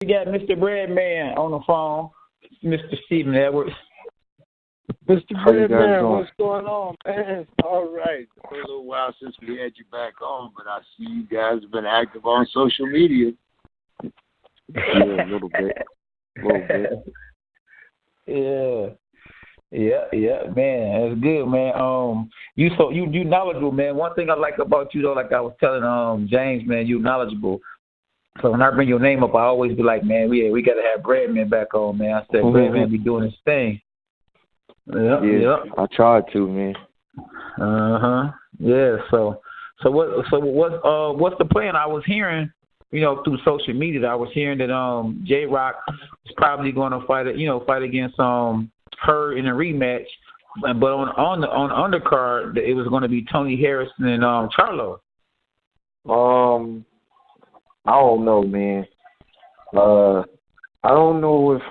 got Mr. Breadman on the phone, Mr. Stephen Edwards. Mr. How you guys Breadman, doing? what's going on, man? All right. It's been a little while since we had you back on, but I see you guys have been active on social media. Yeah, a little bit. Yeah, man, that's good, man. You knowledgeable, man. One thing I like about you though, like I was telling James, man, you knowledgeable. So when I bring your name up, I always be like, man, we got to have Breadman back on, man. I said, Breadman be doing his thing. Yeah, I tried to, man. Yeah. So what's the plan? I was hearing, through social media, I was hearing that Jrock is probably going to fight against Hurd in a rematch, but on the undercard, it was going to be Tony Harrison and Charlo. I don't know, man. I don't know if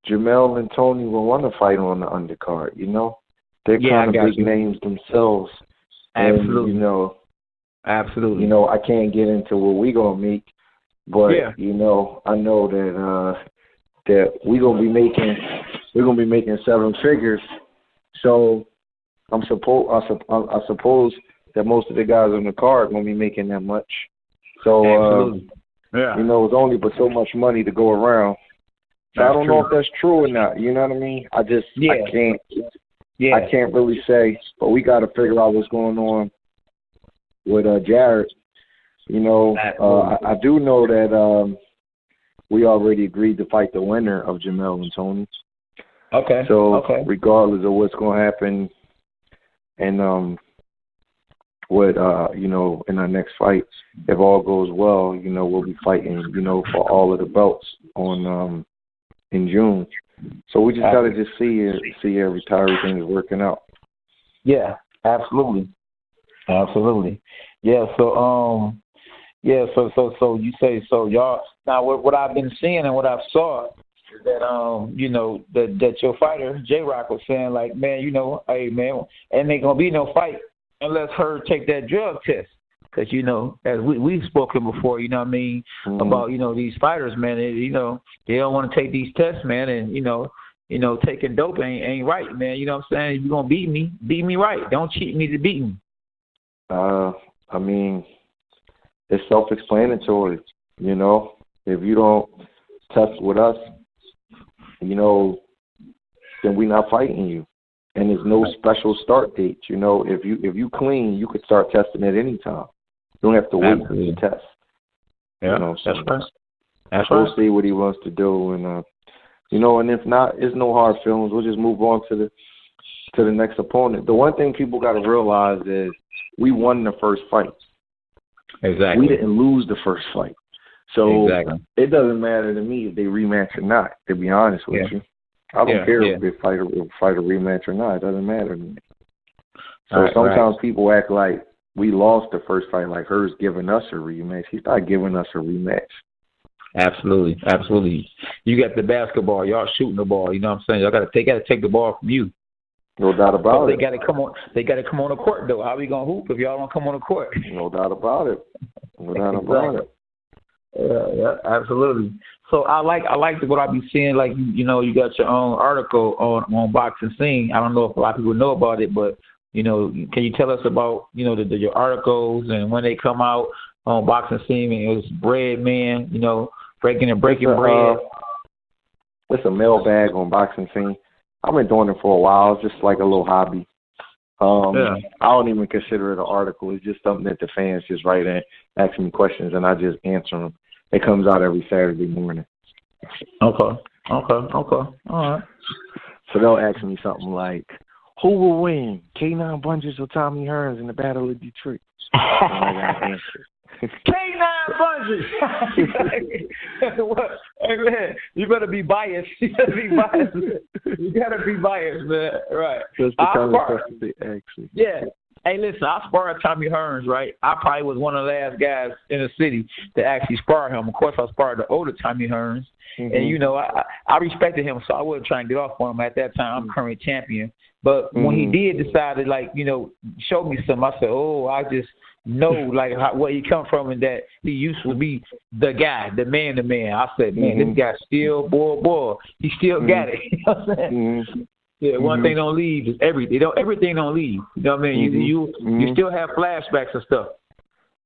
Jamel and Tony will want to fight on the undercard. They're kind of big names themselves. Absolutely. And, absolutely. I can't get into what we gonna make, but I know that we're gonna be making seven figures. So I suppose that most of the guys on the card are gonna be making that much. So absolutely. It's only but so much money to go around. So I don't know if that's true or not. You know what I mean? I can't really say, but we got to figure out what's going on with Jared. I do know that we already agreed to fight the winner of Jamel and Tony. Okay. So regardless of what's going to happen, and in our next fight, if all goes well, we'll be fighting, for all of the belts on in June. So we just got to just see how everything is working out. Yeah, absolutely. Yeah. So so you say so y'all now what I've been seeing and what I've saw is that that your fighter Jrock was saying like, man, hey man, and ain't gonna be no fight unless Hurd take that drug test. Because, as we've spoken before, about, these fighters, man, they don't want to take these tests, man, and, taking dope ain't right, man. You know what I'm saying? If you're going to beat me right. Don't cheat me to beat me. I mean, it's self-explanatory, If you don't test with us, then we're not fighting you. And there's no special start date, If you clean, you could start testing at any time. You don't have to wait for the test. Yeah, so that's we'll right. see what he wants to do, and and if not, it's no hard feelings. We'll just move on to the next opponent. The one thing people got to realize is we won the first fight. Exactly. We didn't lose the first fight, so it doesn't matter to me if they rematch or not. To be honest with you, I don't care if they fight a rematch or not. It doesn't matter to me. So sometimes people act like we lost the first fight, like Hurd's giving us a rematch. He's not giving us a rematch. Absolutely. You got the basketball. Y'all shooting the ball. You know what I'm saying? They got to take the ball from you. No doubt about it. They got to come on. They got to come on the court though. How we gonna hoop if y'all don't come on the court? No doubt about it. No doubt about it. Yeah, absolutely. So I like what I be seeing. Like you got your own article on Boxing Scene. I don't know if a lot of people know about it, but can you tell us about your articles and when they come out on Boxing Scene? And it was Breadman, breaking bread. It's a mailbag on Boxing Scene. I've been doing it for a while. It's just like a little hobby. I don't even consider it an article. It's just something that the fans just write in, ask me questions, and I just answer them. It comes out every Saturday morning. Okay. All right. So they'll ask me something like, who will win, K9 Bundrage or Tommy Hearns in the Battle of Detroit? And I got to answer. K9 Bundrage. Hey, man, you better be biased. You gotta be biased, man. Right. That's the kind of question they ask me. Yeah. Hey, listen, I sparred Tommy Hearns, right? I probably was one of the last guys in the city to actually spar him. Of course, I sparred the older Tommy Hearns. Mm-hmm. And, I respected him, so I wasn't trying to get off on him at that time. I'm current champion. But when he did decide to, show me something, I said, know like where he come from and that he used to be the guy, the man. I said, man, this guy still, boy, he still got it. You know what I'm saying? Yeah, one thing don't leave is everything. Everything don't leave. You know what I mean? You still have flashbacks and stuff.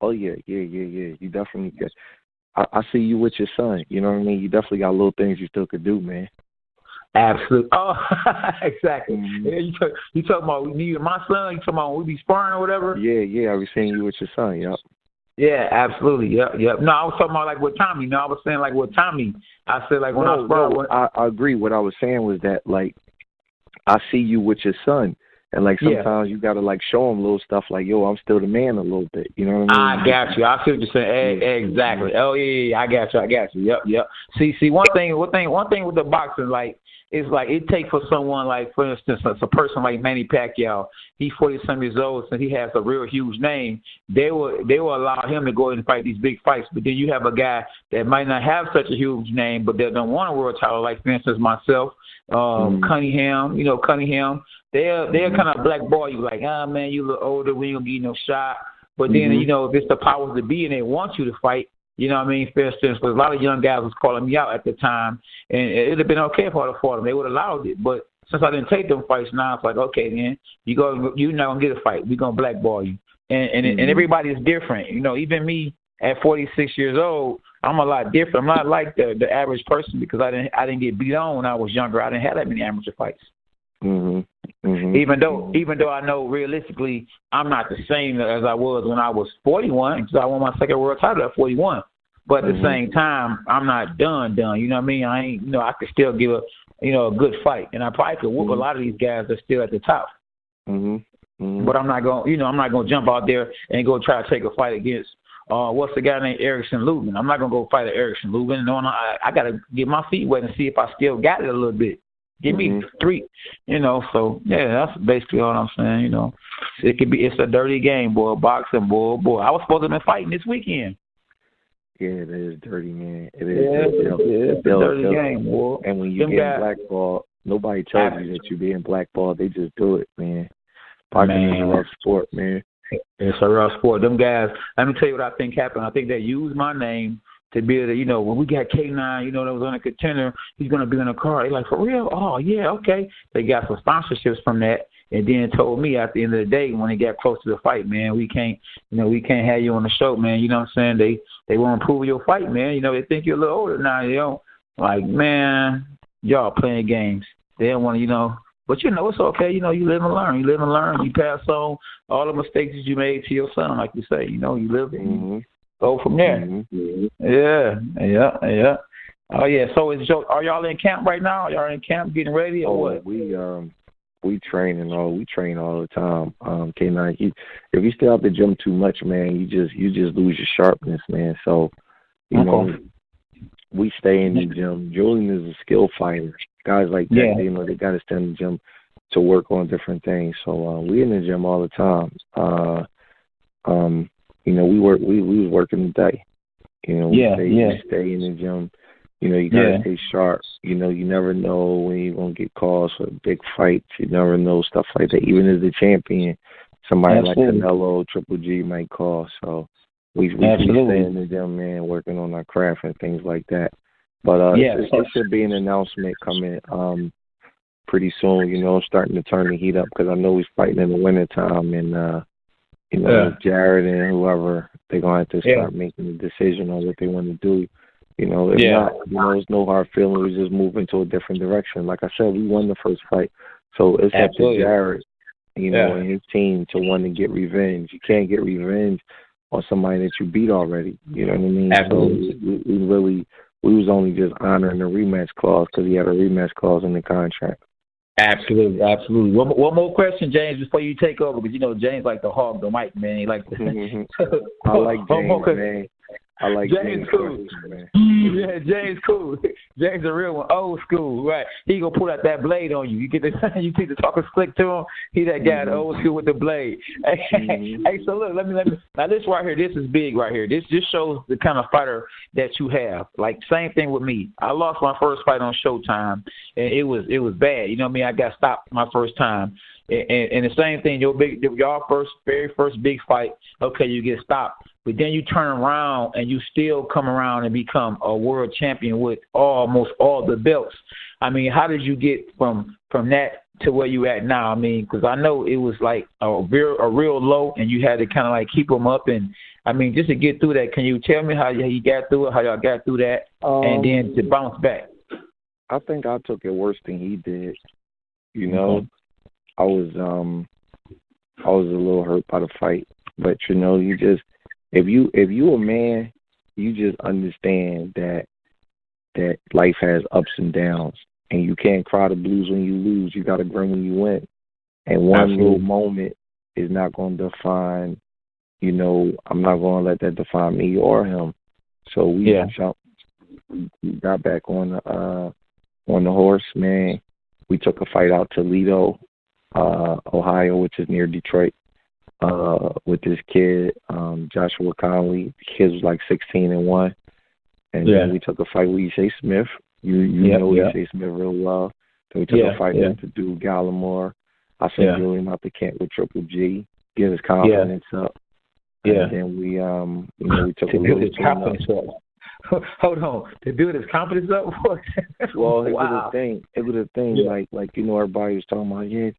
Oh yeah. You definitely get. I see you with your son. You know what I mean? You definitely got little things you still could do, man. Absolutely. Oh, exactly. Yeah, you talking about my son? You talking about we be sparring or whatever? Yeah. I was seeing you with your son. Yep. Yeah, absolutely. Yep. No, I was talking about like with Tommy. No, I was saying like with Tommy. I said like when I sparred. No, I agree. What I was saying was that like I see you with your son. And, like, sometimes you got to, like, show him little stuff like, yo, I'm still the man a little bit. You know what I mean? I got you. I see what you're saying. Exactly. Oh, yeah. I got you. Yep. See, one thing with the boxing, like, it's like it takes for someone like, for instance, a person like Manny Pacquiao. He's 40-some years old, and he has a real huge name. They will allow him to go and fight these big fights. But then you have a guy that might not have such a huge name, but that don't want a world title, like, for instance, myself, Cunningham. You know, Cunningham. They'll kind of blackball you, like, man, you look older, we ain't gonna give you no shot. But then, you know, if it's the powers that be and they want you to fight, you know what I mean? For instance, a lot of young guys was calling me out at the time, and it would have been okay if I would have fought them. They would have allowed it. But since I didn't take them fights, now it's like, okay, then you're not gonna get a fight. We're gonna blackball you. And everybody is different. You know, even me at 46 years old, I'm a lot different. I'm not like the average person because I didn't get beat on when I was younger. I didn't have that many amateur fights. Even though I know realistically I'm not the same as I was when I was 41, because I won my second world title at 41. But at the same time, I'm not done. You know what I mean? I ain't. You know, I could still give a good fight, and I probably could whoop a lot of these guys that's still at the top. But I'm not gonna jump out there and go try to take a fight against what's the guy named Erickson Lubin. I'm not gonna go fight Erickson Lubin. No, I gotta get my feet wet and see if I still got it a little bit. Give me 3, you know. So yeah, that's basically all I'm saying. You know, it's a dirty game, boy. Boxing, boy. I was supposed to be fighting this weekend. Yeah, it is dirty, man. It is. It's a dirty game, boy. And when you get blackballed, nobody tells you that you're being blackballed. They just do it, man. Boxing is a rough sport, man. It's a rough sport. Them guys. Let me tell you what I think happened. I think they used my name to be able to, you know, when we got K9, you know, that was on a contender, he's going to be in a car. They're like, for real? Oh, yeah, okay. They got some sponsorships from that, and then told me at the end of the day when they got close to the fight, man, we can't have you on the show, man. You know what I'm saying? They won't approve your fight, man. You know, they think you're a little older now. You know, like, man, y'all playing games. They don't want to, you know. But, you know, it's okay. You know, you live and learn. You pass on all the mistakes that you made to your son, like you say. You know, you live and go from there. Yeah. Oh yeah. So are y'all in camp right now? Are y'all in camp getting ready or what? We train all the time. K9, if you stay out the gym too much, man, you just lose your sharpness, man. So you know, we stay in the gym. Julian is a skill fighter. Guys like that, you know, they got to stay in the gym to work on different things. So we in the gym all the time. You know, we was working today. You know, we stay in the gym. You know, you gotta stay sharp. You know, you never know when you're gonna get calls for big fights. You never know, stuff like that. Even as the champion, somebody like Canelo, Triple G might call. So we stay in the gym, man, working on our craft and things like that. But there should be an announcement coming pretty soon. You know, starting to turn the heat up because I know we're fighting in the wintertime and. You know, Jared and whoever, they're going to have to start making a decision on what they want to do. You know, if not, you know, it's no hard feeling. We just move into a different direction. Like I said, we won the first fight. So it's up to Jared, you know, and his team to want to get revenge. You can't get revenge on somebody that you beat already. You know what I mean? Absolutely. So we was only just honoring the rematch clause because he had a rematch clause in the contract. Absolutely. One more question, James, before you take over, because you know James like to hog the mic, man. He like to. I like James, man. I like James. Cool. Man. Yeah, James cool. James a real one, old school, right? He gonna pull out that blade on you. You get the you see the talker slick to him. He that guy, the old school with the blade. Hey, so look, let me. Now this right here, this is big right here. This shows the kind of fighter that you have. Like same thing with me. I lost my first fight on Showtime, and it was bad. You know what I mean? I got stopped my first time. And the same thing, y'all very first big fight, okay, you get stopped. But then you turn around and you still come around and become a world champion with almost all the belts. I mean, how did you get from that to where you at now? I mean, because I know it was like a real low, and you had to kind of like keep them up. And I mean, just to get through that, can you tell me how you got through it, how y'all got through that, and then to bounce back? I think I took it worse than he did. You know, I was a little hurt by the fight, but you know, you just if you a man, you just understand that life has ups and downs, and you can't cry the blues when you lose. You got to grin when you win, and one little moment is not going to define. You know, I'm not going to let that define me or him. So we got back on the horse, man. We took a fight out to Toledo, Ohio, which is near Detroit, with this kid, Joshua Conley. The kid was like 16-1. And then we took a fight with Ishay Smith. You know Ishay Smith real well. Then we took a fight with the dude Gallimore. I sent Julian out the camp with Triple G, get his confidence up. And then we took a little confidence up. Hold on. To build his confidence up? Well, it was a thing. It was a thing. Like you know, everybody was talking about,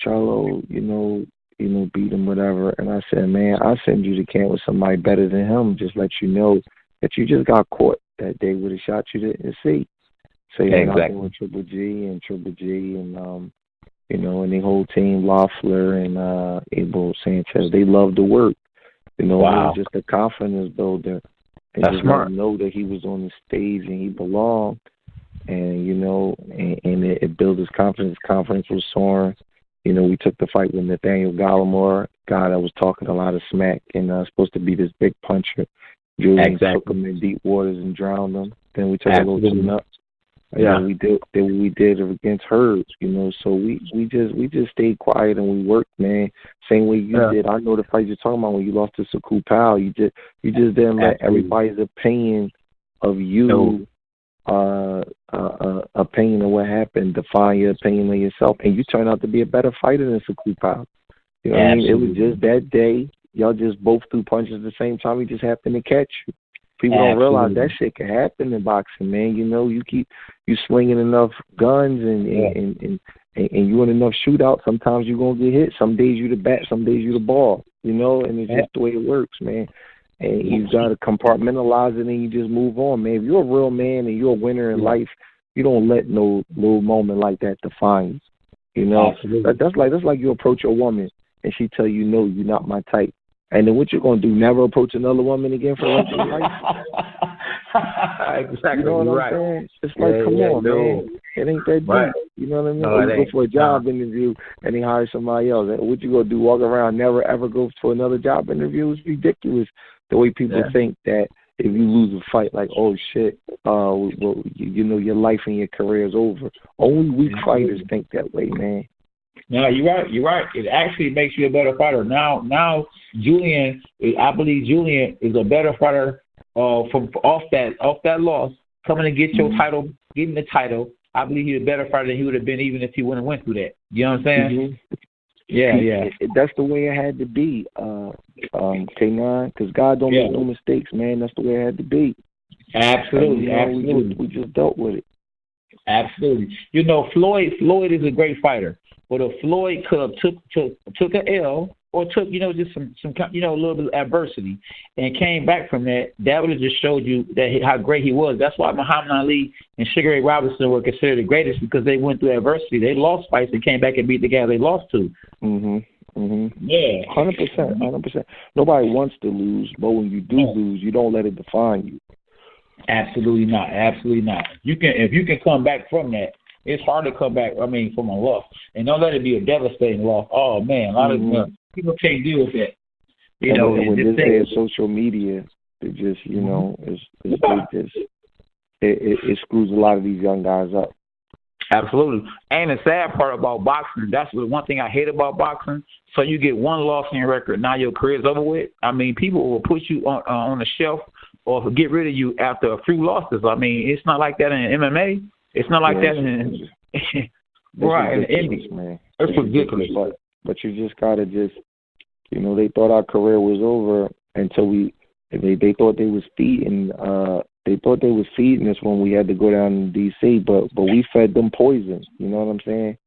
Charlo, you know, beat him, whatever. And I said, man, I'll send you to camp with somebody better than him. Just let you know that you just got caught that day with a shot you didn't see. So exactly. With Triple G and you know, and the whole team, Loeffler and Abel Sanchez, they love to work. You know, it was just a confidence builder. And that's just smart. Know that he was on the stage and he belonged, and you know, and it built his confidence. His confidence was soaring. You know, we took the fight with Nathaniel Gallimore, guy that was talking a lot of smack and supposed to be this big puncher. Julian took him in deep waters and drowned him. Then we took a little tune-up. And we did what we did against Hurd, you know. So we just stayed quiet and we worked, man. Same way you did. I know the fight you're talking about when you lost to Saku Powell. You just didn't let everybody's opinion of you, opinion of what happened, define your opinion of yourself, and you turned out to be a better fighter than Saku Powell. You know what I mean? It was just that day. Y'all just both threw punches at the same time. He just happened to catch you. People don't realize that shit can happen in boxing, man. You know, you slinging enough guns and you in enough shootouts. Sometimes you're gonna get hit. Some days you the bat, some days you the ball. You know, and it's just the way it works, man. And you gotta compartmentalize it and you just move on, man. If you're a real man and you're a winner in life, you don't let no little moment like that define you. You know, that's like you approach a woman and she tell you, no, you're not my type. And then what you going to do, never approach another woman again for the rest of your life? Exactly. You know what I'm saying? It's like, come on, man. It ain't that deep. You know what I mean? Or you go for a job interview and they hire somebody else. What you going to do, walk around, never ever go for another job interview? It's ridiculous the way people think that if you lose a fight, like, oh, shit, well, you know, your life and your career is over. Only weak fighters think that way, man. No, you're right. It actually makes you a better fighter. Now, Julian, I believe Julian is a better fighter from off that loss, coming to get your title, getting the title. I believe he's a better fighter than he would have been even if he wouldn't have went through that. You know what I'm saying? Yeah. That's the way it had to be, K9, because God don't make no mistakes, man. That's the way it had to be. Absolutely, absolutely. We just dealt with it. Absolutely. You know, Floyd is a great fighter. But if Floyd could have took an L or took, you know, just some you know, a little bit of adversity and came back from that, that would have just showed you how great he was. That's why Muhammad Ali and Sugar Ray Robinson were considered the greatest, because they went through adversity. They lost fights and came back and beat the guy they lost to. Yeah. 100%. Nobody wants to lose, but when you do lose, you don't let it define you. Absolutely not. If you can come back from that. It's hard to come back, from a loss. And don't let it be a devastating loss. Oh, man, a lot of people can't deal with that. You know, when this day of social media, it just, you know, they just it screws a lot of these young guys up. Absolutely. And the sad part about boxing, that's the one thing I hate about boxing. So you get one loss in your record, now your career's over with. I mean, people will put you on the shelf or get rid of you after a few losses. I mean, it's not like that in MMA. It's not like that in right in the Indies, man. It's ridiculous. But you just gotta they thought our career was over until they thought they was feeding us when we had to go down to DC, but we fed them poison. You know what I'm saying?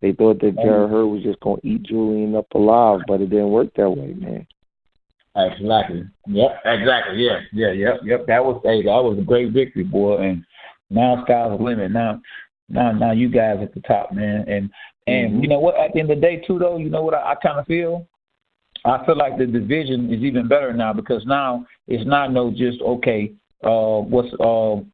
They thought that Jared Hurd was just gonna eat Julian up alive, but it didn't work that way, man. Exactly. Yep. Exactly. Yeah. Yep. That was a great victory, boy. And now sky's the limit. Now you guys at the top, man. And you know what? At the end of the day, too, though, you know what I kind of feel? I feel like the division is even better now because now it's not just Charlo,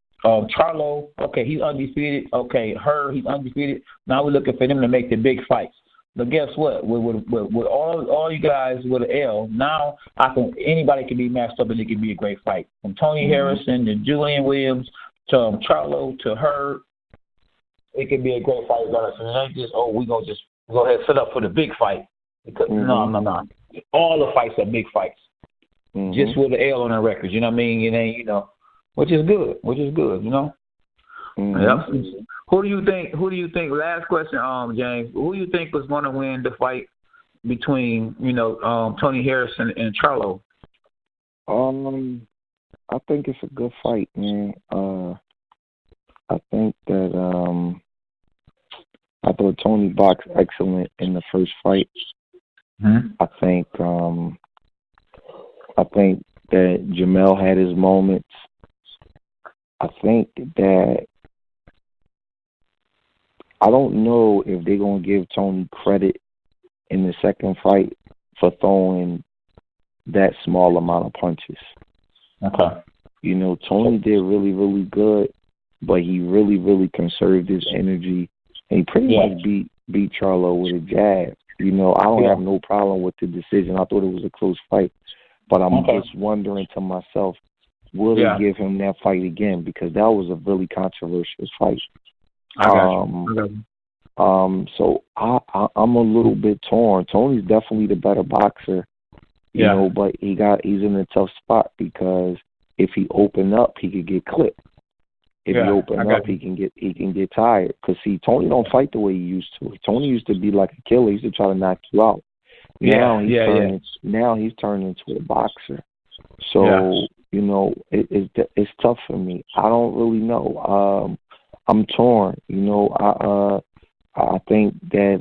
okay, he's undefeated. Okay, Hurd, he's undefeated. Now we're looking for them to make the big fights. But guess what? With all you guys with an L, now anybody can be matched up and it can be a great fight. From Tony Harrison to Julian Williams to Charlo to Hurd, it can be a great fight. So it ain't just we're gonna just go ahead and set up for the big fight. Because no. All the fights are big fights. Just with the L on their records, you know what I mean? It ain't, which is good, you know? Yep. Who do you think, last question, James, who do you think was going to win the fight between, Tony Harrison and Charlo? I think it's a good fight, man. I think that I thought Tony boxed excellent in the first fight. I think that Jamel had his moments. I think that I don't know if they're gonna give Tony credit in the second fight for throwing that small amount of punches. Okay. Tony did really, really good, but he really, really conserved his energy, and he pretty much beat Charlo with a jab. I don't have no problem with the decision. I thought it was a close fight, but I'm just wondering to myself, will they give him that fight again? Because that was a really controversial fight. I got you. So I'm a little bit torn. Tony's definitely the better boxer, but he's in a tough spot because if he open up, he could get clipped. If he open up, he can get tired. Because see, Tony don't fight the way he used to. Tony used to be like a killer. He used to try to knock you out. Now he's turned into a boxer. So it's tough for me. I don't really know. I'm torn. I think that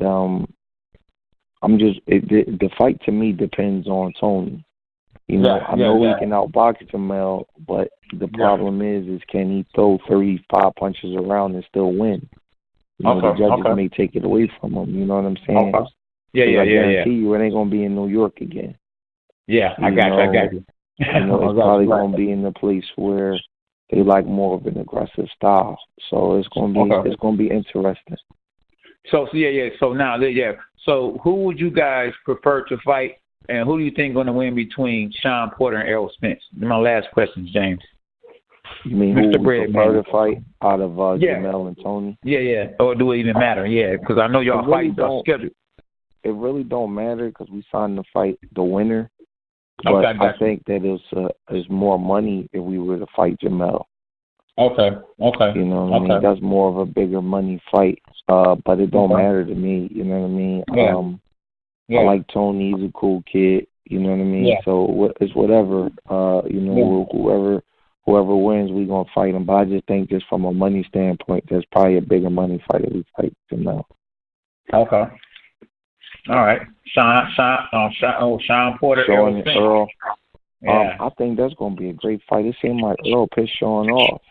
the fight to me depends on Tony. I know he can outbox Jamel, but the problem is can he throw 35 punches around and still win? The judges may take it away from him. You know what I'm saying? I guarantee you it ain't gonna be in New York again. Yeah, I got you. It's probably gonna be in a place where they like more of an aggressive style. So it's gonna be interesting. So who would you guys prefer to fight, and who do you think is going to win between Sean Porter and Errol Spence? My last question, James. You mean Mr. who would prefer to fight out of Jamel and Tony? Yeah. Or do it even matter? Yeah, because I know y'all fights are scheduled. It really don't matter because we signed to fight the winner. But I think that it's more money if we were to fight Jamel. Okay. You know what I mean? That's more of a bigger money fight. But it don't matter to me. You know what I mean? I like Tony. He's a cool kid. You know what I mean? Yeah. So it's whatever. Whoever wins, we gonna fight him. But I just think just from a money standpoint, there's probably a bigger money fight if we fight Jamel. Okay. All right. Sean Porter, Sean and Earl. Yeah. I think that's going to be a great fight. It seemed like Earl pissed Sean off.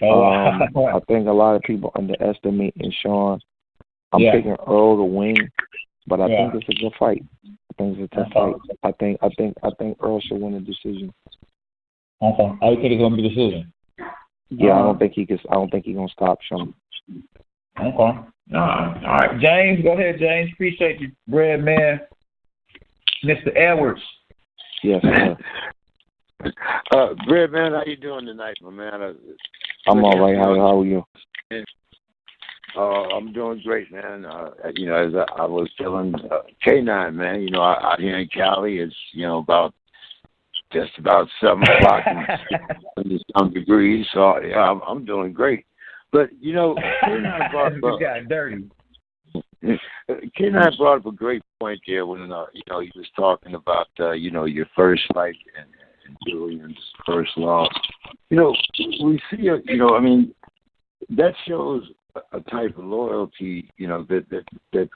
I think a lot of people underestimating Sean. I'm picking Earl to win, but I think it's a good fight. I think it's a tough fight. I think Earl should win the decision. Okay. I think it's going to be a decision. Yeah, I don't think he's gonna stop Sean. Okay. All right. James, go ahead, James. Appreciate you, Breadman. Mr. Edwards. Yes, sir. Breadman, how you doing tonight, my man? I'm all right. How are you? I'm doing great, man. As I was telling K9, man, out here in Cali, it's, about just about 7 o'clock and some degrees. So, yeah, I'm doing great. But, K9 brought up, got dirty. K9 brought up a great point there when, he was talking about, your first fight and Julian's first loss. We see, that shows a type of loyalty, that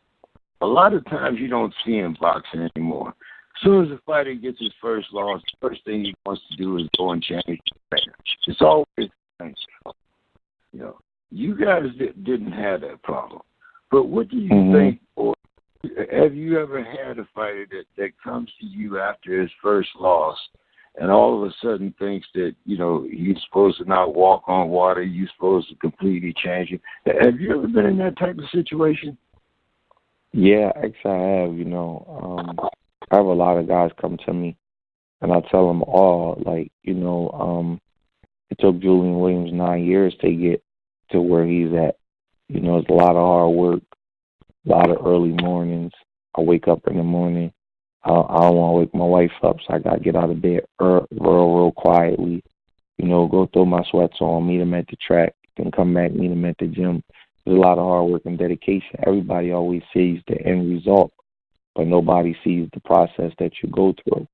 a lot of times you don't see in boxing anymore. As soon as a fighter gets his first loss, the first thing he wants to do is go and change the trainer. It's always things. You guys didn't have that problem. But what do you think, or have you ever had a fighter that comes to you after his first loss and all of a sudden thinks that, he's supposed to not walk on water, you're supposed to completely change it? Have you ever been in that type of situation? Yeah, actually I have, I have a lot of guys come to me, and I tell them all, it took Julian Williams 9 years to get to where he's at. It's a lot of hard work, a lot of early mornings. I wake up in the morning. I don't want to wake my wife up, so I got to get out of bed real quietly, go throw my sweats on, meet him at the track, then come back, meet him at the gym. There's a lot of hard work and dedication. Everybody always sees the end result, but nobody sees the process that you go through.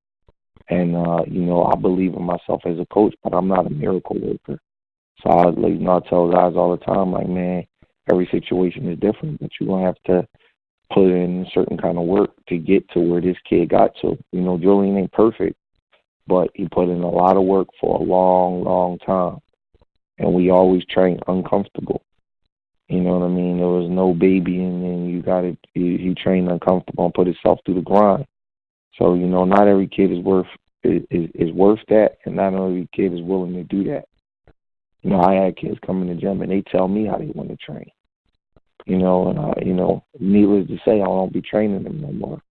And, I believe in myself as a coach, but I'm not a miracle worker. So I tell guys all the time, man, every situation is different, but you're going to have to put in a certain kind of work to get to where this kid got to. Julian ain't perfect, but he put in a lot of work for a long, long time. And we always train uncomfortable. You know what I mean? There was no baby, and then he trained uncomfortable and put himself through the grind. So, not every kid is worth that, and not every kid is willing to do that. I had kids come in the gym, and they tell me how they want to train. Needless to say, I won't be training them no more.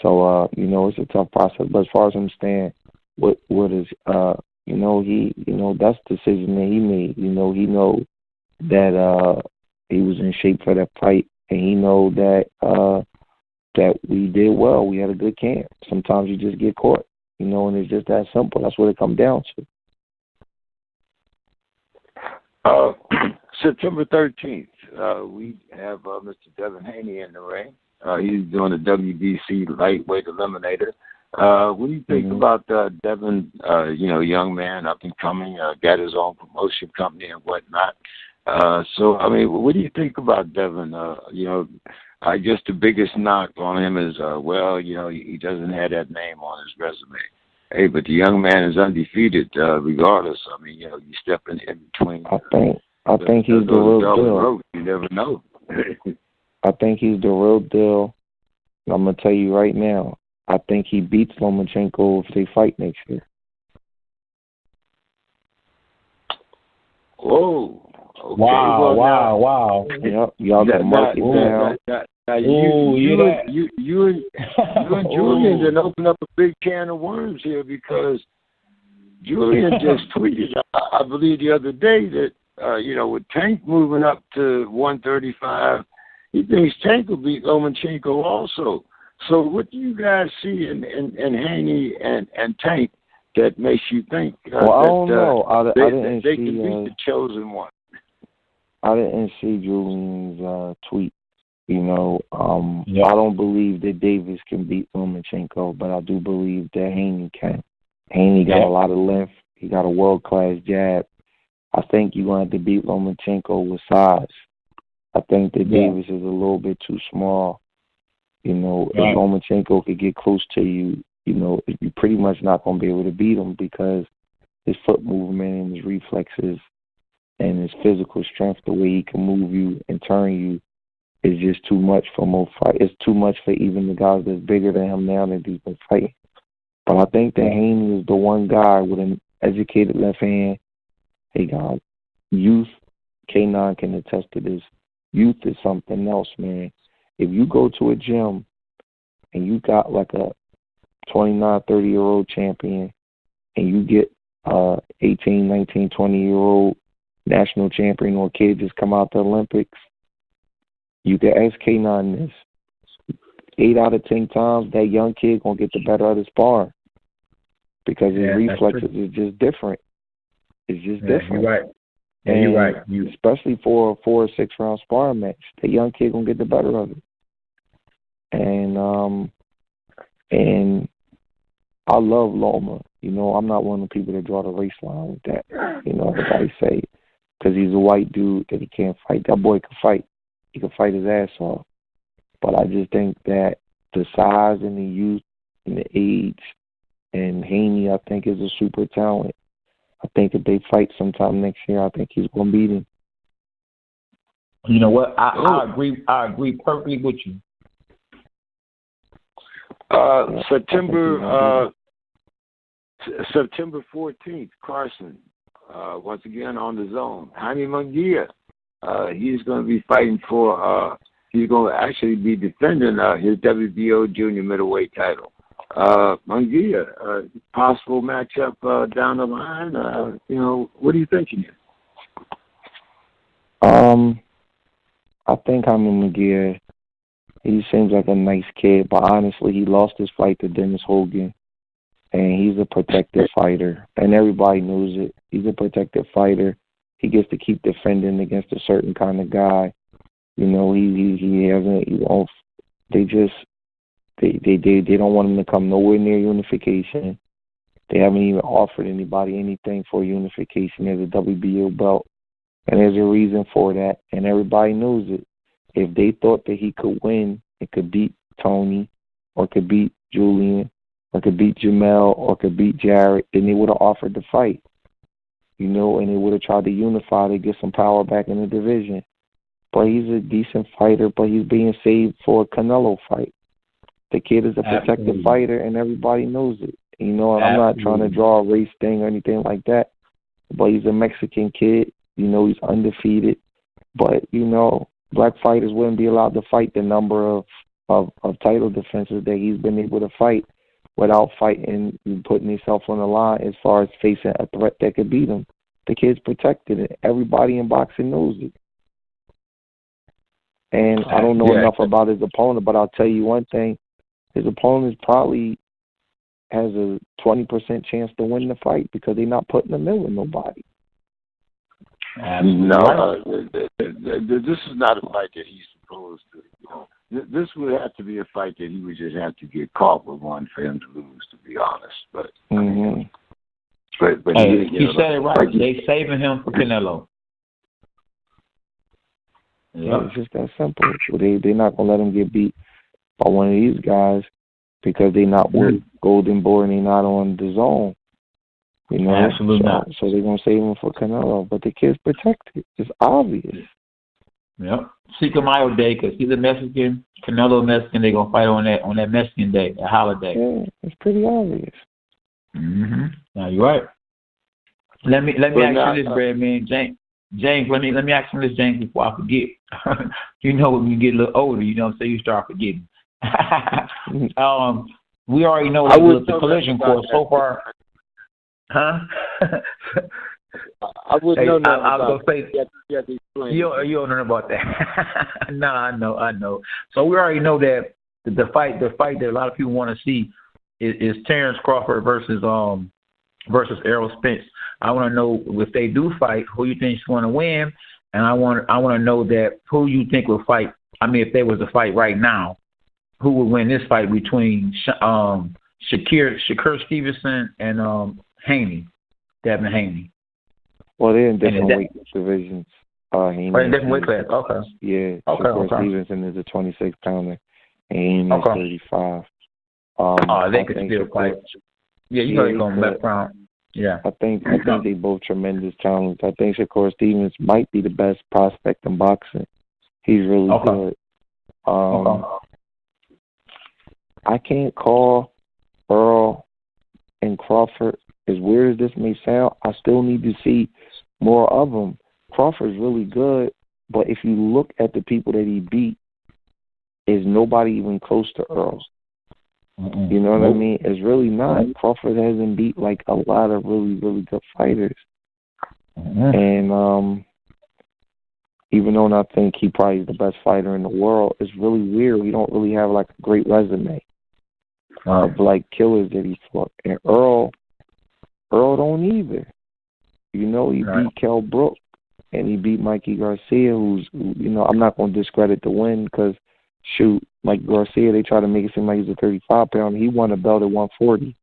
So, it's a tough process. But as far as I understand, what is, that's the decision that he made. He know that he was in shape for that fight, and he know that we did well. We had a good camp. Sometimes you just get caught, and it's just that simple. That's what it comes down to. September 13th, we have Mr. Devin Haney in the ring. He's doing the WBC lightweight eliminator. What do you think about Devin, young man, up and coming, got his own promotion company and whatnot? What do you think about Devin? I guess the biggest knock on him is, he doesn't have that name on his resume. Hey, but the young man is undefeated, regardless. You step in between. I think he's the real deal. You never know. I think he's the real deal. I'm gonna tell you right now. I think he beats Lomachenko if they fight next year. Whoa. Okay, wow. Yep, y'all can mark it down. You and Julian didn't open up a big can of worms here, because Julian just tweeted, I believe the other day, that with Tank moving up to 135, he thinks Tank will beat Lomachenko also. So what do you guys see in Haney and Tank that makes you think I don't know. They can beat the chosen one? I didn't see Julian's tweet. I don't believe that Davis can beat Lomachenko, but I do believe that Haney can. Haney got a lot of length. He got a world-class jab. I think you're going to have to beat Lomachenko with size. I think that Davis is a little bit too small. If Lomachenko could get close to you, you're pretty much not going to be able to beat him, because his foot movement and his reflexes and his physical strength, the way he can move you and turn you, is just too much for most fight. It's too much for even the guys that's bigger than him now that he's been fighting. But I think that Haney is the one guy with an educated left hand. Hey, guys, youth, K9 can attest to this. Youth is something else, man. If you go to a gym and you got like a 29, 30-year-old champion, and you get 18, 19, 20-year-old national champion or kid just come out the Olympics, you can ask K9 this. 8 out of 10 times, that young kid going to get the better of the spar because his reflexes is just different. It's just different. You're right. Yeah, you're right. Especially for a 4 or 6 round sparring match, the young kid going to get the better of it. And I love Loma. You know, I'm not one of the people that draw the race line with that. You know, everybody say, because he's a white dude that he can't fight. That boy can fight. He can fight his ass off. But I just think that the size and the youth and the age, and Haney, I think, is a super talent. I think if they fight sometime next year, I think he's going to beat him. You know what? I agree. I agree perfectly with you. September 14th, Carson, once again on the zone. Jaime Munguia, he's going to be fighting for, he's going to actually be defending his WBO junior middleweight title. Munguia, possible matchup down the line. You know, what are you thinking here? I think Jaime Munguia, he seems like a nice kid, but honestly, he lost his fight to Dennis Hogan, and he's a protected fighter, and everybody knows it. He's a protected fighter. He gets to keep defending against a certain kind of guy. You know, he hasn't. They don't want him to come nowhere near unification. They haven't even offered anybody anything for unification as a WBO belt, and there's a reason for that, and everybody knows it. If they thought that he could win and could beat Tony or could beat Julian or could beat Jamel or could beat Jared, then they would have offered the fight, you know, and they would have tried to unify to get some power back in the division. But he's a decent fighter, but he's being saved for a Canelo fight. The kid is a protected fighter, and everybody knows it. You know, and I'm not trying to draw a race thing or anything like that, but he's a Mexican kid. You know, he's undefeated. But, you know, black fighters wouldn't be allowed to fight the number of title defenses that he's been able to fight without fighting and putting himself on the line as far as facing a threat that could beat him. The kid's protected it. Everybody in boxing knows it. And I don't know enough about his opponent, but I'll tell you one thing. His opponent probably has a 20% chance to win the fight because they're not putting him in with nobody. No, this is not a fight that he's supposed to. You know, this would have to be a fight that he would just have to get caught with one for him to lose. To be honest, but he said it right. They saving him for Canelo. Yeah, it's just that simple. They're not gonna let him get beat by one of these guys because they're not with Golden Boy and they're not on the zone. You know, absolutely not. So they're gonna save him for Canelo, but the kid's protected. It's obvious. Yep. Cinco Mayo Day, because he's a Mexican, Canelo Mexican. They're gonna fight on that Mexican day, a holiday. Yeah, it's pretty obvious. Now you're right. Let me ask you this, Breadman, James. Let me ask you this, James, before I forget. You know, when you get a little older, you know, so you start forgetting. We already know the collision course so far. Huh? I wouldn't know nothing I was about gonna say you don't know about that. No, I know. So we already know that the fight that a lot of people want to see is Terrence Crawford versus Errol Spence. I want to know if they do fight, who you think is going to win, and I want to know that who you think will fight. I mean, if there was a fight right now, who would win this fight between Shakur Stevenson and Devin Haney? Well, they're in different weight divisions. In different weight class. Okay. Yeah. Shakur Stevenson is a 26-pounder, and Haney is 35. They could still fight. Yeah, you know they're going back round. Yeah. I think they both tremendous talents. I think Shakur Stevens might be the best prospect in boxing. He's really good. I can't call Earl and Crawford. As weird as this may sound, I still need to see more of them. Crawford's really good, but if you look at the people that he beat, is nobody even close to Earl. You know what I mean? It's really not. Crawford hasn't beat like a lot of really, really good fighters. And even though I think he probably is the best fighter in the world, it's really weird. We don't really have like a great resume of like killers that he fought. And Earl don't either. You know, he beat Kell Brook and he beat Mikey Garcia, who's, you know, I'm not going to discredit the win because, shoot, Mikey Garcia, they try to make it seem like he's a 35-pounder. He won a belt at 140.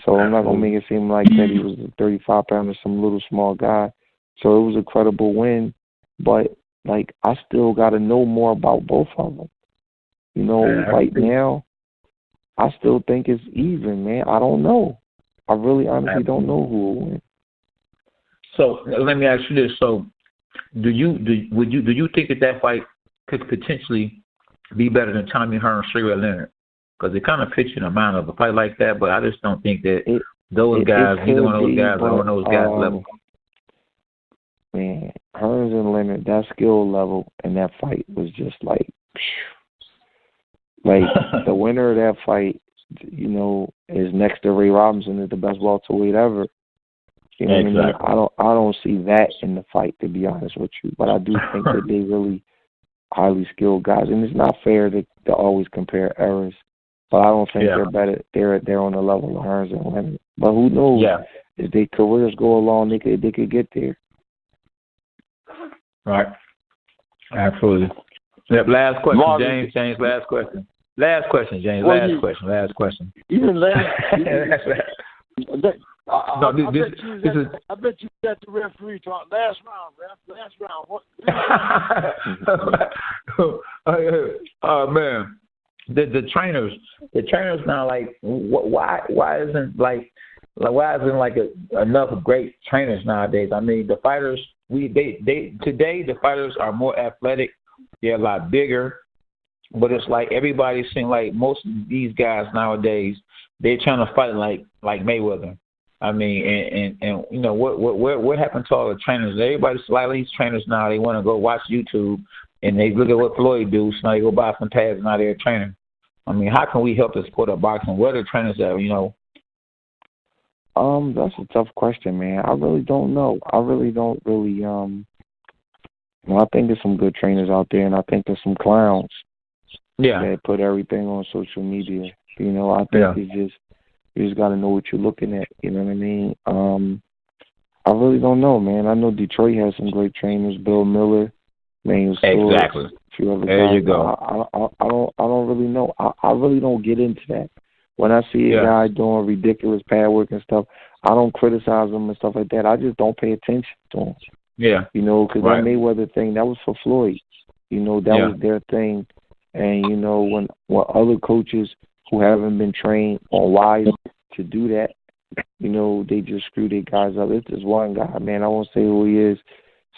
So I'm not going to make it seem like that he was a 35-pounder, some little small guy. So it was a credible win. But, like, I still got to know more about both of them. You know, right now, I still think it's even, man. I don't know. I really honestly don't know who will win. So let me ask you this: so, do you think that fight could potentially be better than Tommy Hearn, Sugar Leonard? Because it kind of fits in the mind of a fight like that, but I just don't think that those guys, either one of those guys, are on those guys' level. Man, Hearns and Leonard, that skill level in that fight was just like the winner of that fight, you know, is next to Ray Robinson as the best welterweight ever. You know what I mean? I don't see that in the fight, to be honest with you. But I do think that they really highly skilled guys, and it's not fair to always compare errors. But I don't think they're better. They're on the level of Hearns and Leonard. But who knows? If their careers go along, they could get there. Right. Absolutely. Last question, James. Last question. Last question, James. Last question. Even last. I bet you got the referee talk. Last round, ref. Last round. What? Oh man, the trainers now, like, why isn't enough great trainers nowadays? I mean, the fighters today the fighters are more athletic. They're a lot bigger, but it's like everybody's seeing like most of these guys nowadays, they're trying to fight like Mayweather. I mean, and you know what happened to all the trainers? Everybody's like these trainers now. They want to go watch YouTube and they look at what Floyd do. So now they go buy some pads and now they're a trainer. I mean, how can we help the sport of boxing? Where are the trainers at? You know. That's a tough question, man. I really don't know. I really don't really. I think there's some good trainers out there, and I think there's some clowns. That put everything on social media. You know, I think you just got to know what you're looking at. You know what I mean? I really don't know, man. I know Detroit has some great trainers. Bill Miller, Manuel Stewart, exactly. A few other there guys. You go. I don't really know. I really don't get into that. When I see a guy doing ridiculous pad work and stuff, I don't criticize him and stuff like that. I just don't pay attention to him. Yeah. You know, because that Mayweather thing, that was for Floyd. You know, that was their thing. And, you know, when other coaches who haven't been trained on why to do that, you know, they just screw their guys up. It's this one guy, man, I won't say who he is,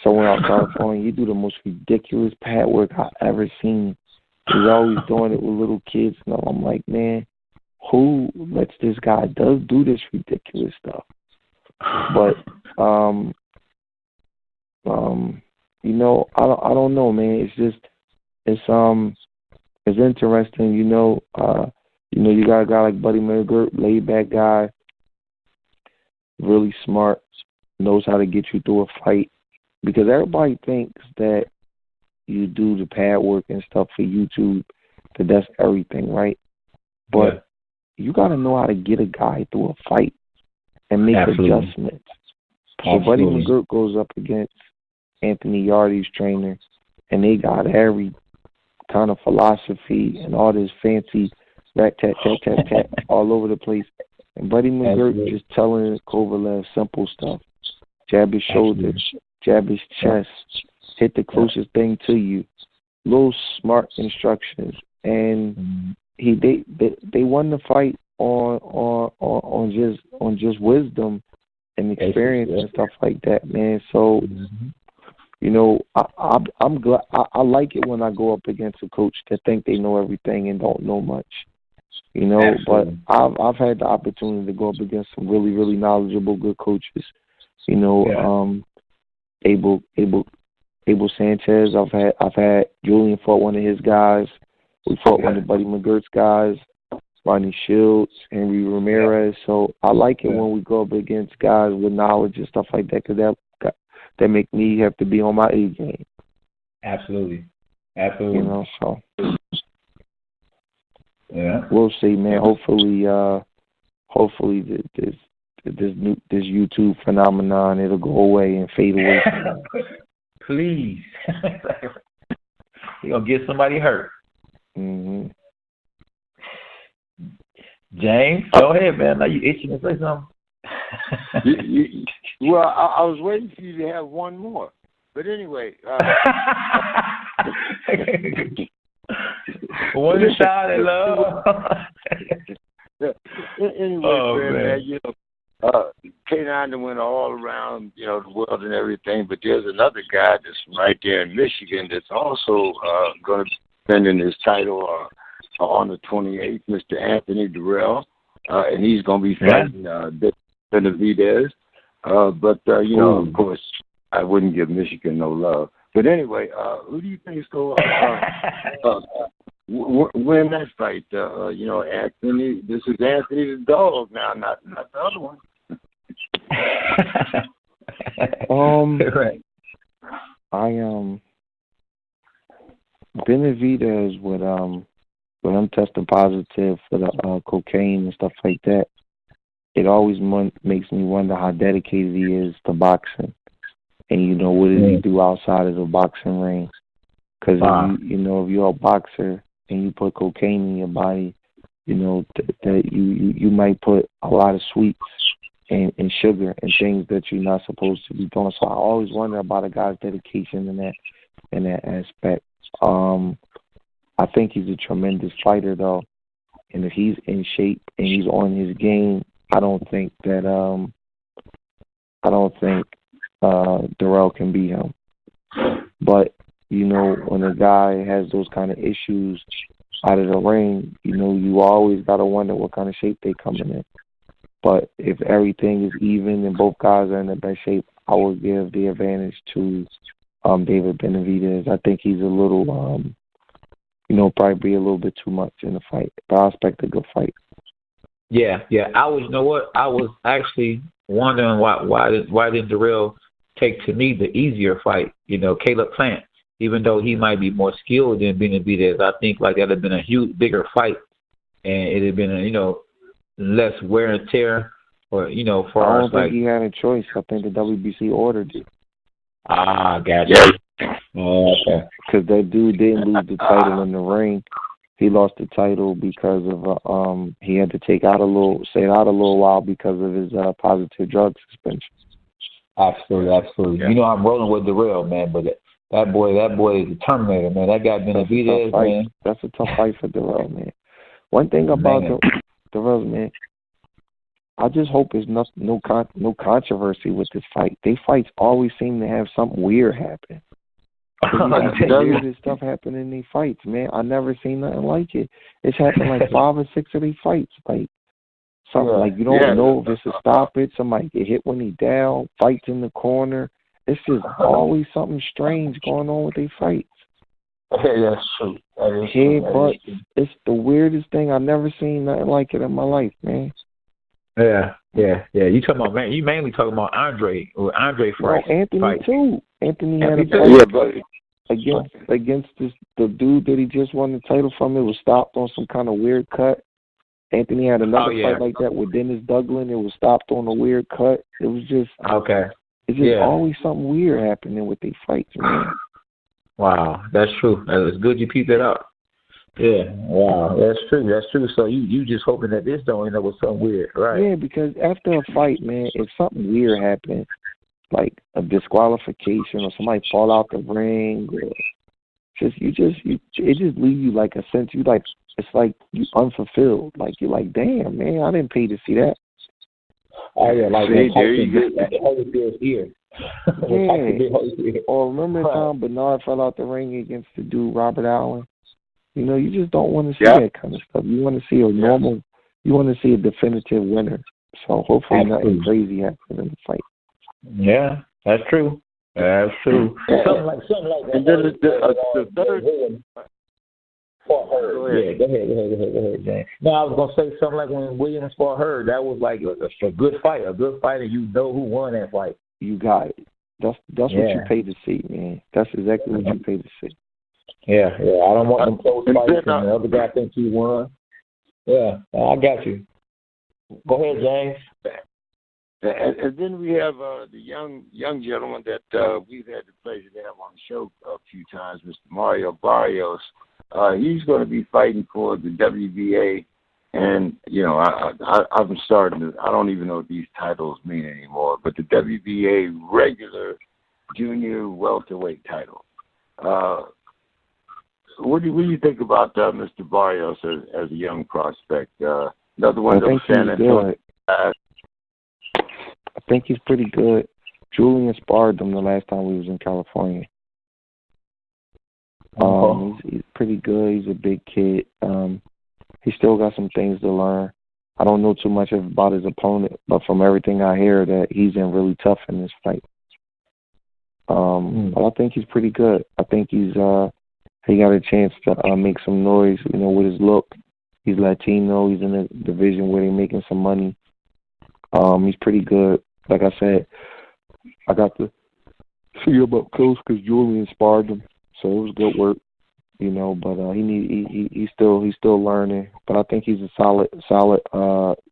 somewhere out California. He do the most ridiculous pad work I've ever seen. He's always doing it with little kids. And I'm like, man, who lets this guy do this ridiculous stuff? But, you know, I don't know, man. It's interesting, you know. You got a guy like Buddy McGirt, laid back guy, really smart, knows how to get you through a fight. Because everybody thinks that you do the pad work and stuff for YouTube, that's everything, right? But you got to know how to get a guy through a fight and make adjustments. So Buddy McGirt goes up against Anthony Yardy's trainer, and they got every kind of philosophy and all this fancy rat-tat-tat-tat-tat all over the place. And Buddy McGirt just telling Kovalev simple stuff. Jab his shoulder, jab his chest, hit the closest thing to you. Little smart instructions. And they won the fight on just wisdom and experience and stuff like that, man. So, you know, I'm glad. I like it when I go up against a coach that think they know everything and don't know much. You know, but I've had the opportunity to go up against some really, really knowledgeable, good coaches. You know, Abel Sanchez. I've had Julian fought one of his guys. We fought one of Buddy McGirt's guys, Ronnie Shields, Henry Ramirez. So I like it when we go up against guys with knowledge and stuff like that, because that make me have to be on my A game. Absolutely. Absolutely. You know, so yeah, we'll see, man. Hopefully this YouTube phenomenon, it'll go away and fade away. Please. You're gonna get somebody hurt. Mm-hmm. James, go ahead, man. Now you itching to say something. Well, I was waiting for you to have one more. But anyway. One shot at love. Anyway, man, you know, K9 went all around, you know, the world and everything, but there's another guy that's right there in Michigan that's also going to be defending his title on the 28th, Mr. Anthony Durrell, and he's going to be fighting Benavidez. But, you know, of course, I wouldn't give Michigan no love. But anyway, who do you think is going to win that fight? You know, Anthony. This is Anthony the Dawg now, not the other one. Right. Benavidez with him testing positive for the cocaine and stuff like that. It always makes me wonder how dedicated he is to boxing. And, you know, what does he do outside of the boxing ring? Because, you know, if you're a boxer and you put cocaine in your body, you know, that you might put a lot of sweets and sugar and things that you're not supposed to be doing. So I always wonder about a guy's dedication in that aspect. I think he's a tremendous fighter, though. And if he's in shape and he's on his game, I don't think Durrell can beat him. But, you know, when a guy has those kind of issues out of the ring, you know, you always got to wonder what kind of shape they coming in. But if everything is even and both guys are in the best shape, I would give the advantage to David Benavidez. I think he's a little, you know, probably be a little bit too much in the fight. But I expect a good fight. Yeah. You know what? I was actually wondering why didn't Durrell take, to me, the easier fight, you know, Caleb Plant. Even though he might be more skilled than Benavidez, I think like that would have been a bigger fight, and it had been you know, less wear and tear, or you know, for I don't think he had a choice. I think the WBC ordered it. Gotcha. Oh, okay. Because that dude didn't lose the title in the ring. He lost the title because of he had to sit out a little while because of his positive drug suspension. Absolutely. Yeah. You know, I'm rolling with Durrell, man, but that boy is a Terminator, man. That guy Benavidez, man. That's a tough fight for Durrell, man. One thing about Durrell, man, I just hope there's no controversy with this fight. They fights always seem to have something weird happen. Weird stuff happen in these fights, man. I never seen nothing like it. It's happened like 5 or 6 of these fights. Like something like you don't know if it's a stoppage. Somebody get hit when he down. Fights in the corner. It's just always something strange going on with these fights. Yeah, that's true. But it's the weirdest thing. I've never seen nothing like it in my life, man. Yeah. You talking about, man? You mainly talking about Andre fight. Anthony fight. Too. Anthony had a fight against the dude that he just won the title from. It was stopped on some kind of weird cut. Anthony had another fight like that with Dennis Douglas. It was stopped on a weird cut. It was just It's just always something weird happening with these fights, man. Wow, that's true. It's good you peeped that out. Yeah, wow, that's true. So you just hoping that this don't end up with something weird, right? Yeah, because after a fight, man, if something weird happens, like a disqualification or somebody fall out the ring, or it just leaves you like a sense it's like you unfulfilled. Like you're like, damn, man, I didn't pay to see that. Oh yeah, like there you go. The Holyfield's ear. Yeah. Or remember the time Bernard fell out the ring against the dude Robert Allen? You know, you just don't want to see that kind of stuff. You want to see a normal. You want to see a definitive winner. So hopefully nothing crazy happens in the fight. Yeah, that's true. That's true. Something like that. And then the third. Go ahead, James. No, I was gonna say something like when Williams fought Hurd. That was like a good fight, and you know who won that fight. You got it. That's what you pay to see, man. That's exactly what you pay to see. Yeah. I don't want them close fights and the other guy thinks he won. Yeah, I got you. Go ahead, James. And then we have the young gentleman that we've had the pleasure to have on the show a few times, Mr. Mario Barrios. He's going to be fighting for the WBA, and I'm starting to. I don't even know what these titles mean anymore, but the WBA regular junior welterweight title. What do you think about Mr. Barrios as a young prospect? Another one that was San Antonio. I think he's pretty good. Julian sparred him the last time we was in California. He's pretty good. He's a big kid. He still got some things to learn. I don't know too much about his opponent, but from everything I hear, that he's in really tough in this fight. But I think he's pretty good. I think he got a chance to make some noise, with his look. He's Latino. He's in a division where they're making some money. He's pretty good. Like I said, I got to see him up close because Julian sparred him, so it was good work, But he's still learning. But I think he's a solid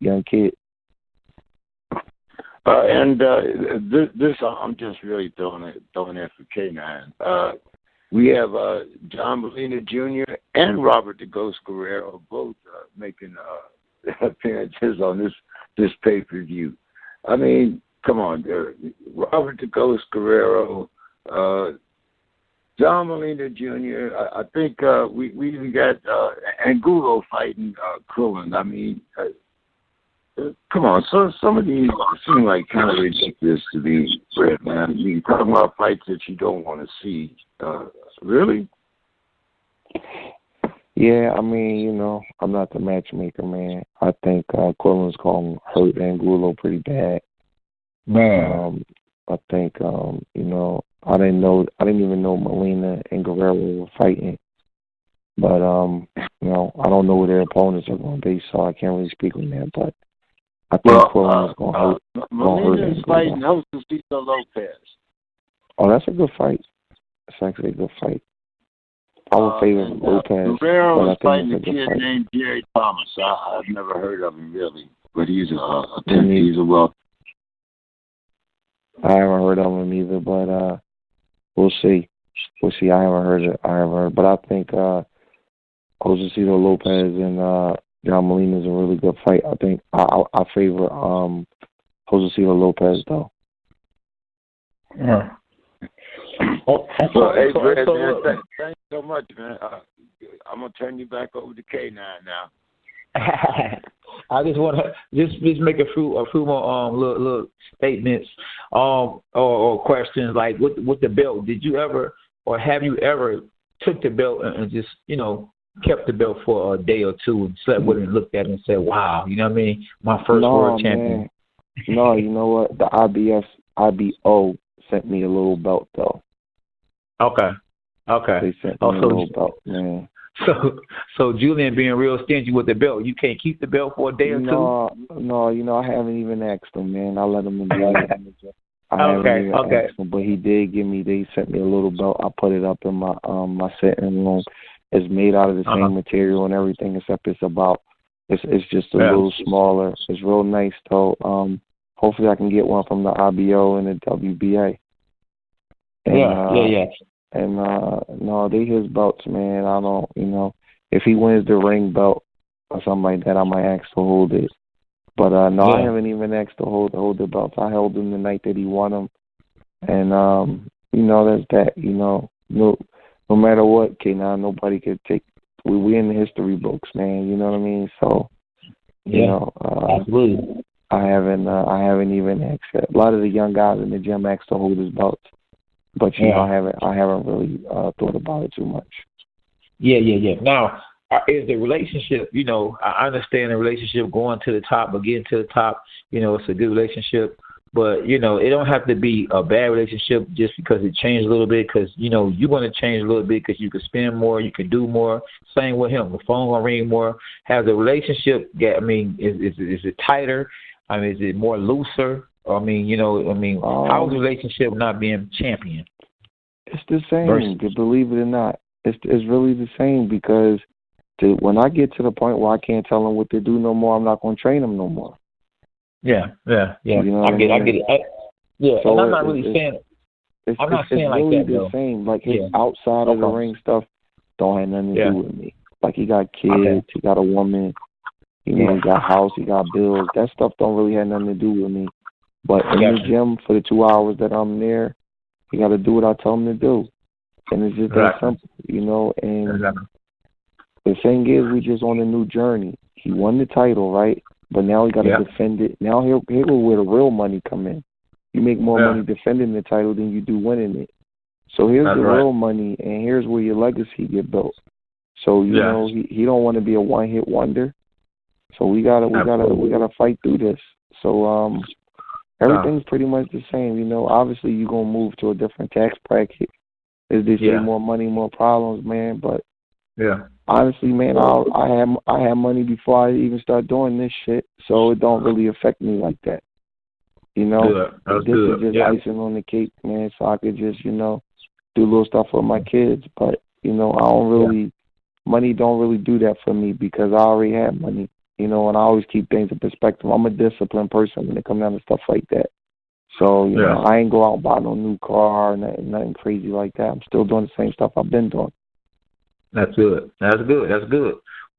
young kid. This I'm just really throwing it for K9. We have John Molina Jr. and Robert the Ghost Guerrero both making appearances on this pay-per-view. I mean, come on, Robert the Ghost Guerrero, John Molina Jr. I think we even got Angulo fighting Krillin. I mean, come on. So some of these seem like kind of ridiculous to me, Breadman. You're talking about fights that you don't want to see. Really? Yeah, I mean, I'm not the matchmaker, man. I think Quillen's calling Hurd Angulo pretty bad. Man. I think, I didn't even know Molina and Guerrero were fighting. But, I don't know who their opponents are going to be, so I can't really speak on that. But I think Quillen's going to hurt. Molina's fighting Refusal Lopez. Oh, that's a good fight. It's actually a good fight. I would favor Lopez. Guerrero is fighting a kid named Jerry Thomas. I've never heard of him really, but he's a well. I haven't heard of him either, but we'll see. I haven't heard, but I think Josecito Lopez and John Molina is a really good fight. I think I favor Josecito Lopez though. Yeah. Hey, Brad, man, thanks so much, man. I'm gonna turn you back over to K9 now. I just want to just make a few more little statements or questions like with the belt. Did you ever or have you ever took the belt and just kept the belt for a day or two and slept with it and looked at it and said, "Wow," you know what I mean? My first world champion. Man. No, you know what? The IBO sent me a little belt though. Okay. They sent me a little belt, man. So Julian being real stingy with the belt, you can't keep the belt for a day or two? No, I haven't even asked him, man. I let him enjoy it. I haven't even asked him, but he did they sent me a little belt. I put it up in my my sitting room. It's made out of the same material and everything, except it's just a little smaller. It's real nice though. Hopefully I can get one from the IBO and the WBA. And, And no, they his belts, man. I don't, if he wins the ring belt or something like that, I might ask to hold it. But I haven't even asked to hold the belts. I held them the night that he won them, and that's that. No matter what, K9, nobody could take. We in the history books, man. You know what I mean? So, absolutely. I haven't even asked it. A lot of the young guys in the gym ask to hold his belts. But I haven't really thought about it too much. Yeah. Now, is the relationship? I understand the relationship going to the top, but getting to the top. It's a good relationship, but it don't have to be a bad relationship just because it changed a little bit. Because you want to change a little bit because you can spend more, you can do more. Same with him. The phone gonna ring more. Has the relationship? Is it tighter? Is it more looser? I mean, how's the relationship not being champion? It's the same, believe it or not. It's really the same because when I get to the point where I can't tell them what to do no more, I'm not going to train them no more. Yeah. You know I get it. So and I'm not really saying it. I'm not saying like really that, the though. same. Like his outside of the ring stuff don't have nothing to do with me. Like he got kids, he got a woman, he got a house, he got bills. That stuff don't really have nothing to do with me. But in the gym for the 2 hours that I'm there, he got to do what I tell him to do, and it's just that simple, And the thing is, we just on a new journey. He won the title, right? But now he got to defend it. Now here where the real money come in. You make more money defending the title than you do winning it. So here's the real money, and here's where your legacy get built. So you know he don't want to be a one-hit wonder. So we gotta fight through this. So everything's pretty much the same. Obviously you're gonna move to a different tax bracket. As they say, more money, more problems, man. But honestly, man, I had money before I even start doing this shit, so it don't really affect me like that. This is just icing on the cake, man. So I could just do little stuff for my kids. But I don't really money don't really do that for me because I already have money. And I always keep things in perspective. I'm a disciplined person when it comes down to stuff like that. So, I ain't go out and buy no new car, nothing crazy like that. I'm still doing the same stuff I've been doing. That's good.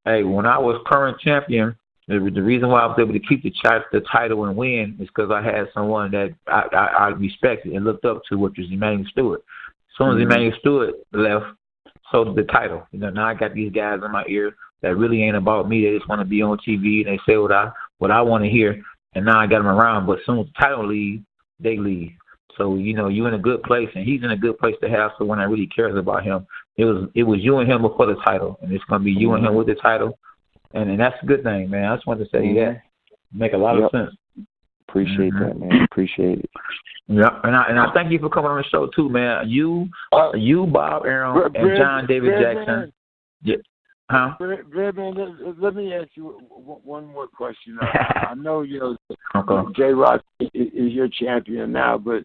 Hey, when I was current champion, the reason why I was able to keep the title and win is because I had someone that I respected and looked up to, which was Emmanuel Stewart. As soon as Emmanuel Stewart left, so did the title. Now I got these guys in my ear that really ain't about me. They just want to be on TV and they say what I want to hear. And now I got them around. But as soon as the title leaves, they leave. So you're in a good place, and he's in a good place to have someone that really cares about him. It was you and him before the title, and it's gonna be you and him with the title, and that's a good thing, man. I just wanted to say that. Make a lot of sense. Appreciate that, man. Appreciate it. Yeah, and I thank you for coming on the show too, man. You, Bob Arum, and John David Jackson. Yeah. Huh? Breadman, let me ask you one more question. I know Jrock is your champion now, but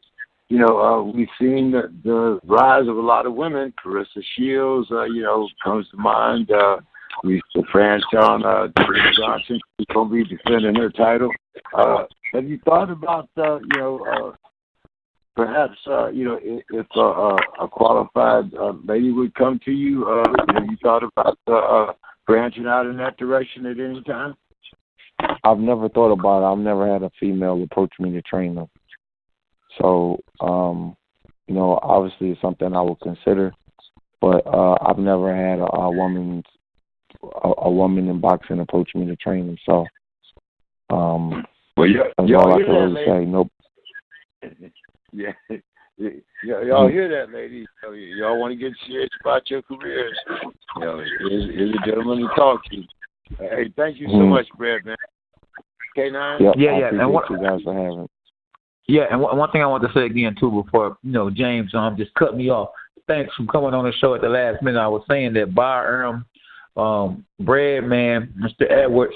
we've seen the rise of a lot of women. Carissa Shields, comes to mind. The Fran Johnson is going to be defending her title. Have you thought about perhaps if a qualified lady would come to you? Have you thought about branching out in that direction at any time? I've never thought about it. I've never had a female approach me to train them. So, obviously it's something I will consider, but I've never had a woman in boxing approach me to train them. So, that's all I can really say. Nope. Yeah, y'all hear that, ladies? Y'all want to get serious about your careers? Here's a gentleman to talk to. Hey, thank you so much, Breadman. K9. Yep, I appreciate you guys for having. Yeah, and one thing I want to say again too before James just cut me off. Thanks for coming on the show at the last minute. I was saying that Bob Arum, Breadman, Mr. Edwards,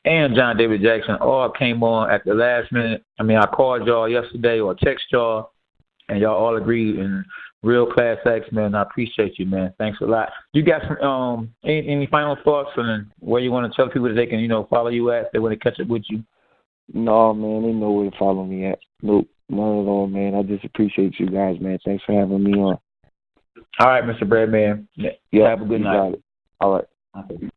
and John David Jackson all came on at the last minute. I mean, I called y'all yesterday or text y'all, and y'all all agreed in real class acts, man. I appreciate you, man. Thanks a lot. You got some any final thoughts on where you want to tell people that they can follow you at if they want to catch up with you? No, man, they know where to follow me at. Nope, none at all, man. I just appreciate you guys, man. Thanks for having me on. All right, Mr. Breadman. Yeah, have a good night. All right. Okay.